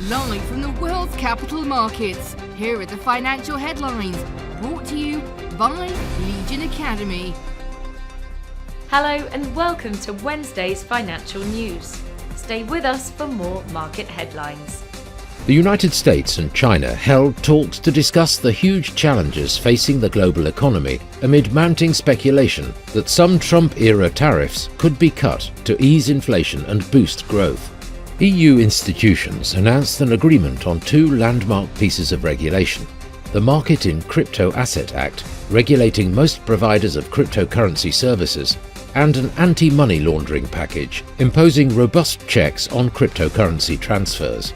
Live from the world's capital markets, here are the financial headlines, brought to you by Legion Academy. Hello and welcome to Wednesday's financial news. Stay with us for more market headlines. The United States and China held talks to discuss the huge challenges facing the global economy amid mounting speculation that some Trump-era tariffs could be cut to ease inflation and boost growth. EU institutions announced an agreement on two landmark pieces of regulation: the Market in Crypto Asset Act, regulating most providers of cryptocurrency services, and an anti-money laundering package, imposing robust checks on cryptocurrency transfers.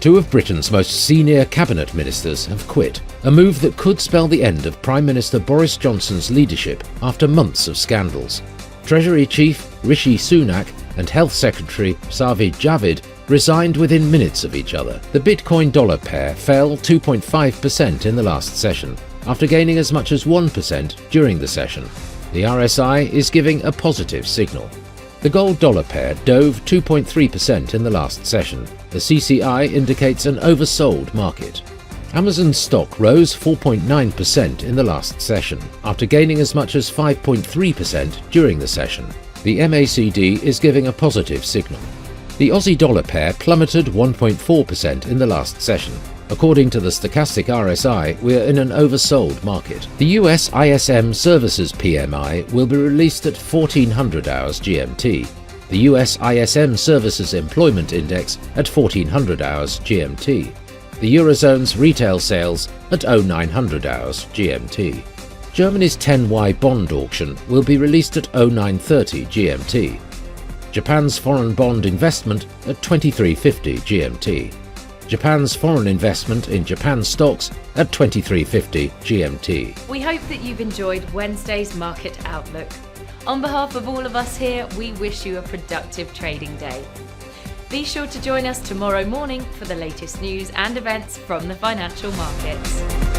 Two of Britain's most senior cabinet ministers have quit, a move that could spell the end of Prime Minister Boris Johnson's leadership after months of scandals. Treasury Chief Rishi Sunak and Health Secretary Sajid Javid resigned within minutes of each other. The Bitcoin-dollar pair fell 2.5% in the last session, after gaining as much as 1% during the session. The RSI is giving a positive signal. The gold-dollar pair dove 2.3% in the last session. The CCI indicates an oversold market. Amazon's stock rose 4.9% in the last session, after gaining as much as 5.3% during the session. The MACD is giving a positive signal. The Aussie dollar pair plummeted 1.4% in the last session. According to the stochastic RSI, we are in an oversold market. The US ISM Services PMI will be released at 1400 hours GMT. The US ISM Services Employment Index at 1400 hours GMT. The Eurozone's retail sales at 0900 hours GMT. Germany's 10Y bond auction will be released at 0930 GMT. Japan's foreign bond investment at 2350 GMT. Japan's foreign investment in Japan stocks at 2350 GMT. We hope that you've enjoyed Wednesday's market outlook. On behalf of all of us here, we wish you a productive trading day. Be sure to join us tomorrow morning for the latest news and events from the financial markets.